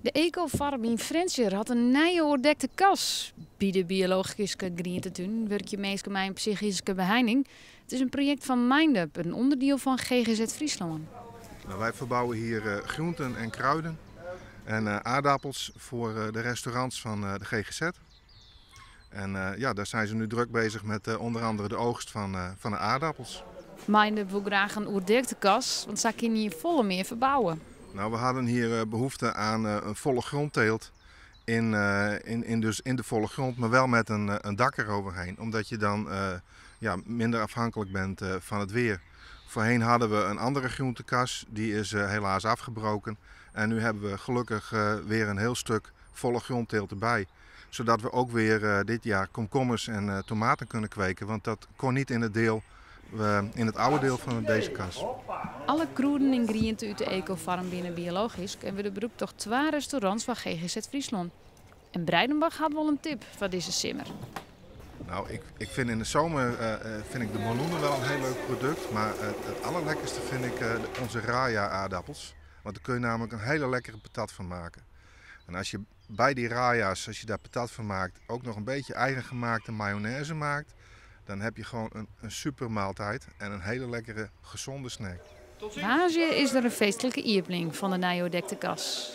De ecofarm in Frensjer had een nieuwe oordekte kas. Bij de biologische groentetuin werk je meestal met een psychische beheining. Het is een project van Mindup, een onderdeel van GGZ Friesland. Nou, wij verbouwen hier groenten en kruiden en aardappels voor de restaurants van de GGZ. En ja, daar zijn ze nu druk bezig met onder andere de oogst van de aardappels. Mindup wil graag een oordekte kas, want zij kunnen hier volle meer verbouwen. Nou, we hadden hier behoefte aan een volle grondteelt dus in de volle grond, maar wel met een dak eroverheen. Omdat je dan ja, minder afhankelijk bent van het weer. Voorheen hadden we een andere groentekas, die is helaas afgebroken. En nu hebben we gelukkig weer een heel stuk volle grondteelt erbij. Zodat we ook weer dit jaar komkommers en tomaten kunnen kweken. Want dat kon niet in het oude deel van deze kas. Alle kruiden en groenten uit de ecofarm binnen biologisch en we de beroep toch 2 restaurants van GGZ Friesland. En Breidenbach had wel een tip voor deze simmer. Nou, ik vind in de zomer vind ik de meloenen wel een heel leuk product. Maar het allerlekkerste vind ik onze Raya aardappels. Want daar kun je namelijk een hele lekkere patat van maken. En als je bij die Raya's, als je daar patat van maakt, ook nog een beetje eigen gemaakte mayonaise maakt. Dan heb je gewoon een super maaltijd en een hele lekkere gezonde snack. Waasje is er een feestelijke ierpling van de nieuwe oordekte kas.